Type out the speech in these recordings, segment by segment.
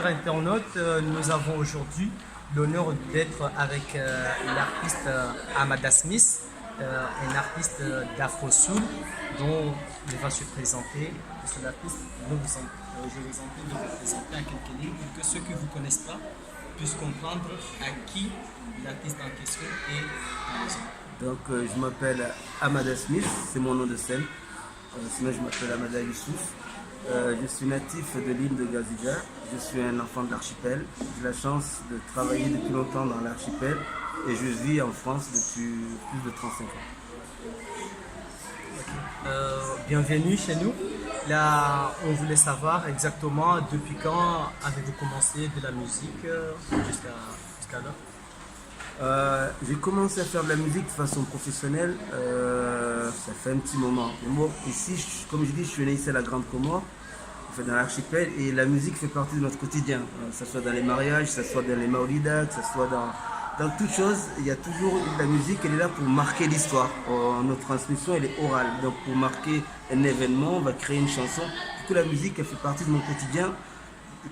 internautes, nous avons aujourd'hui l'honneur d'être avec l'artiste Amada Smith, un artiste d'Afro Soul dont il va se présenter. Monsieur l'artiste, je vous en prie de vous présenter en quelques lignes pour que ceux qui ne vous connaissent pas puissent comprendre à qui l'artiste en question est dans les Donc je m'appelle Amada Smith, c'est mon nom de scène. Sinon je m'appelle Amada Youssouf. Je suis natif de l'île de Gazija. Je suis un enfant de l'archipel. J'ai la chance de travailler depuis longtemps dans l'archipel et je vis en France depuis plus de 35 ans. Bienvenue chez nous. Là, on voulait savoir exactement depuis quand avez-vous commencé de la musique jusqu'à là. J'ai commencé à faire de la musique de façon professionnelle, ça fait un petit moment. Mais moi, ici, comme je dis, je suis né ici à la Grande Comore, dans l'archipel, et la musique fait partie de notre quotidien. Que ce soit dans les mariages, que ce soit dans les maolidas, que ce soit dans toutes choses, il y a toujours la musique, elle est là pour marquer l'histoire. Notre transmission, elle est orale. Donc pour marquer un événement, on va créer une chanson. Du coup, la musique, elle fait partie de mon quotidien.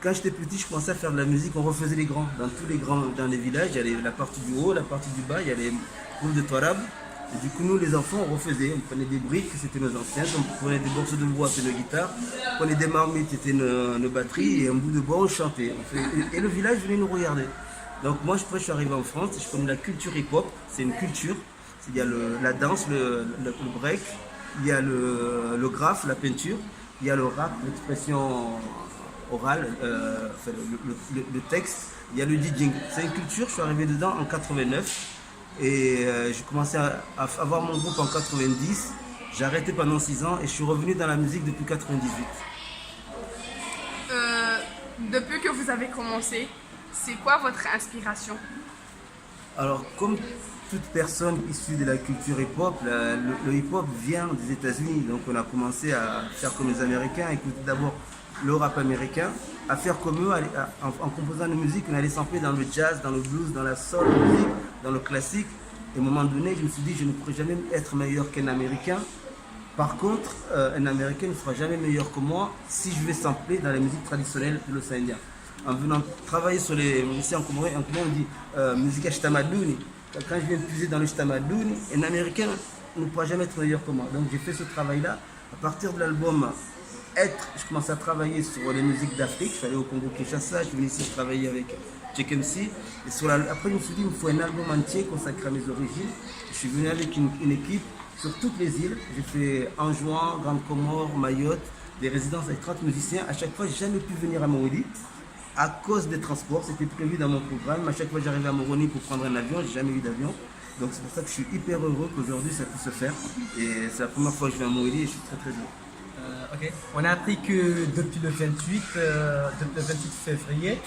Quand j'étais petit, je commençais à faire de la musique, on refaisait les grands. Dans tous les grands, dans les villages, il y avait la partie du haut, la partie du bas, il y a les groupes de Touarab. Et du coup, nous, les enfants, on refaisait. On prenait des briques, c'était nos anciens. On prenait des morceaux de bois, c'était nos guitares. On prenait des marmites, c'était nos batteries. Et un bout de bois, on chantait. Et le village venait nous regarder. Donc moi, je suis arrivé en France, je connais la culture hip-hop. C'est une culture. Il y a la danse, le break. Il y a le graphe, la peinture. Il y a le rap, l'expression orale, le texte. Il y a le DJing. C'est une culture, je suis arrivé dedans en 89. Et j'ai commencé à avoir mon groupe en 90. J'ai arrêté pendant 6 ans et je suis revenu dans la musique depuis 98. Depuis que vous avez commencé, c'est quoi votre inspiration? Alors, comme toute personne issue de la culture hip-hop, le hip-hop vient des États-Unis. Donc on a commencé à faire comme les Américains, à écouter d'abord le rap américain, à faire comme eux, en composant de musique, on allait sampler dans le jazz, dans le blues, dans la soul music, dans le classique. Et à un moment donné, je me suis dit, je ne pourrais jamais être meilleur qu'un Américain. Par contre, un Américain ne sera jamais meilleur que moi si je vais sampler dans la musique traditionnelle de l'océan Indien. En venant travailler sur les... Ici en Comore, on dit musique Ashtamadouni. Quand je viens puiser dans le Ashtamadouni, un Américain ne pourra jamais être meilleur que moi. Donc j'ai fait ce travail-là. À partir de l'album je commençais à travailler sur les musiques d'Afrique. Je suis allé au Congo-Kinshasa, je suis venu ici travailler avec Check MC. Et après, je me suis dit, il me faut un album entier consacré à mes origines. Je suis venu avec une équipe sur toutes les îles. J'ai fait Anjouan, Grande Comore, Mayotte, des résidences avec 30 musiciens. À chaque fois, j'ai jamais pu venir à Moroni à cause des transports. C'était prévu dans mon programme. À chaque fois, j'arrivais à Moroni pour prendre un avion. J'ai jamais eu d'avion. Donc c'est pour ça que je suis hyper heureux qu'aujourd'hui ça puisse se faire. Et c'est la première fois que je viens à Moroni et je suis très très heureux. Ok. On a appris que depuis le 28 février,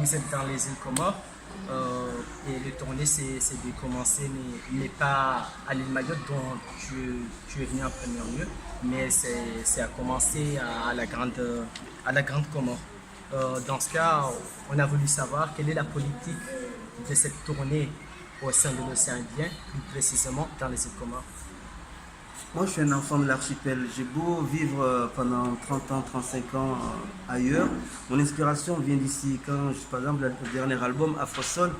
vous êtes dans les îles Comores et le tournée s'est commencé, mais pas à l'île Mayotte dont tu es venu en premier lieu, mais c'est à commencer à la Grande Comore. Dans ce cas, on a voulu savoir quelle est la politique de cette tournée au sein de l'océan Indien, plus précisément dans les îles Comores. Moi, je suis un enfant de l'archipel. J'ai beau vivre pendant 30 ans, 35 ans ailleurs. Mon inspiration vient d'ici. Quand, par exemple, le dernier album, Afro Soul,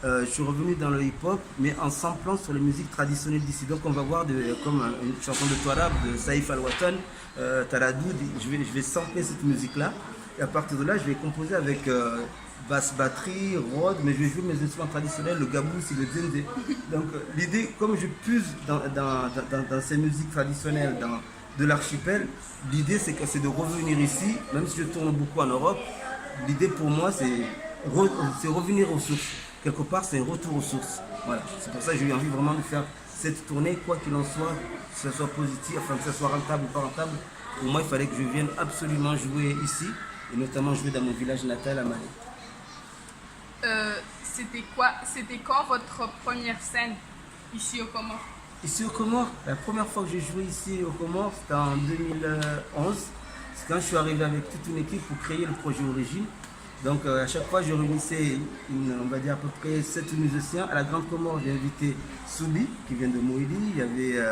je suis revenu dans le hip-hop, mais en samplant sur les musiques traditionnelles d'ici. Donc, on va voir comme une chanson de Touarab, de Saïf Al-Watan, Taladou. Je vais sampler cette musique-là. Et à partir de là, je vais composer avec basse batterie, rod, mais je vais jouer mes instruments traditionnels, le gabous et le djembe. Donc l'idée, comme je puise dans ces musiques traditionnelles de l'archipel, l'idée c'est de revenir ici, même si je tourne beaucoup en Europe, l'idée pour moi c'est revenir aux sources. Quelque part c'est un retour aux sources. Voilà. C'est pour ça que j'ai eu envie vraiment de faire cette tournée, quoi qu'il en soit, que ce soit positif, enfin que ce soit rentable ou pas rentable. Pour moi il fallait que je vienne absolument jouer ici, et notamment jouer dans mon village natal à Malé. C'était quand votre première scène ici au Comores? Ici au Comores, la première fois que j'ai joué ici au Comores, c'était en 2011. C'est quand je suis arrivé avec toute une équipe pour créer le projet Origine. Donc à chaque fois, je réunissais, on va dire à peu près 7 musiciens. À la Grande Comore, j'ai invité Soubi, qui vient de Moïdi. Il y avait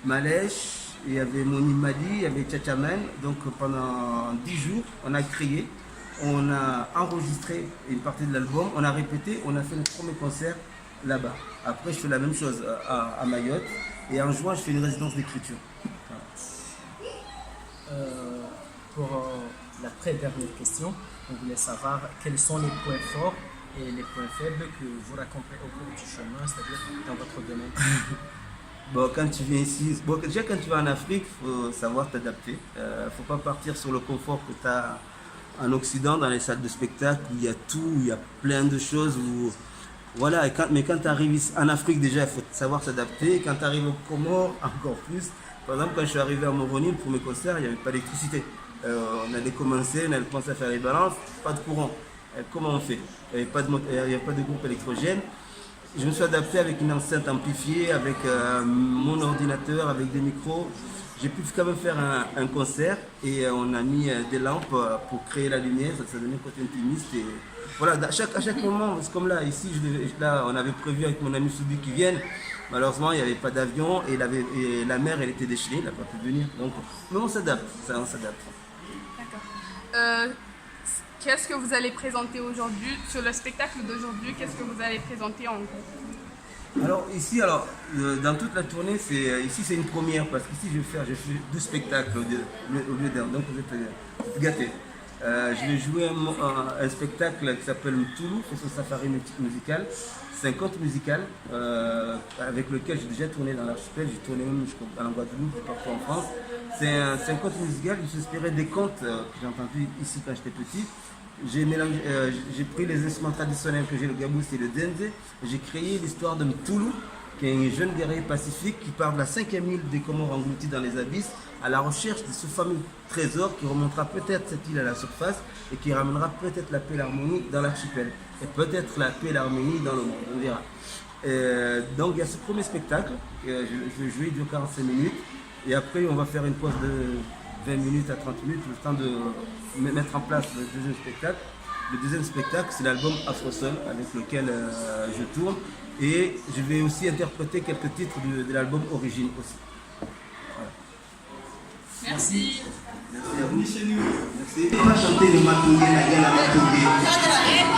Malèche, il y avait Moni Madi, il y avait Tchatchaman. Donc pendant 10 jours, on a créé. on a enregistré une partie de l'album, on a répété, on a fait le premier concert là-bas. Après, je fais la même chose à Mayotte. Et en juin, je fais une résidence d'écriture. Pour la très-dernière question, on voulait savoir quels sont les points forts et les points faibles que vous rencontrez au cours du chemin, c'est-à-dire dans votre domaine. Bon, quand tu viens ici, bon, déjà quand tu vas en Afrique, il faut savoir t'adapter. Il ne faut pas partir sur le confort que tu as en Occident, dans les salles de spectacle, où il y a tout, il y a plein de choses. Voilà, mais quand tu arrives ici, en Afrique, déjà, il faut savoir s'adapter. Et quand tu arrives aux Comores, encore plus. Par exemple, quand je suis arrivé à Moroni pour mes concerts, il n'y avait pas d'électricité. On allait commencer, on allait commencer à faire les balances, pas de courant. Comment on fait? Il n'y avait pas de groupe électrogène. Je me suis adapté avec une enceinte amplifiée, avec mon ordinateur, avec des micros. J'ai pu quand même faire un concert et on a mis des lampes pour créer la lumière, ça donnait un côté intimiste. Et voilà, à chaque moment, c'est comme là, ici, là, on avait prévu avec mon ami Soubi qui vienne. Malheureusement, il n'y avait pas d'avion et la mer, elle était déchaînée, elle n'a pas pu venir. Donc, mais on s'adapte, on s'adapte. D'accord. Qu'est-ce que vous allez présenter aujourd'hui, sur le spectacle d'aujourd'hui, qu'est-ce que vous allez présenter en gros? Alors ici, dans toute la tournée, ici c'est une première parce qu'ici je fais 2 spectacles au lieu d'un, donc vous êtes gâtés. Je vais jouer un spectacle qui s'appelle Mtoulou, c'est son safari musical. C'est un conte musical avec lequel j'ai déjà tourné dans l'archipel, j'ai tourné même en Guadeloupe, partout en France. C'est un conte musical qui s'inspirait des contes que j'ai entendus ici quand j'étais petit. J'ai pris les instruments traditionnels que j'ai, le gabous et le denze. J'ai créé l'histoire de Mtoulou, qui est un jeune guerrier pacifique qui part de la 5e île des Comores engloutie dans les abysses à la recherche de ce fameux trésor qui remontera peut-être cette île à la surface et qui ramènera peut-être la paix et l'harmonie dans l'archipel. Et peut-être la paix et l'harmonie dans le monde, on verra. Donc il y a ce premier spectacle, je vais jouer, il dure 45 minutes. Et après on va faire une pause de 20 minutes à 30 minutes, le temps de mettre en place le deuxième spectacle. Le deuxième spectacle, c'est l'album Afrosol avec lequel je tourne. Et je vais aussi interpréter quelques titres de l'album Origine aussi. Voilà. Merci. Merci à vous. Merci. On va chanter le Matoué, la gueule à Matoué.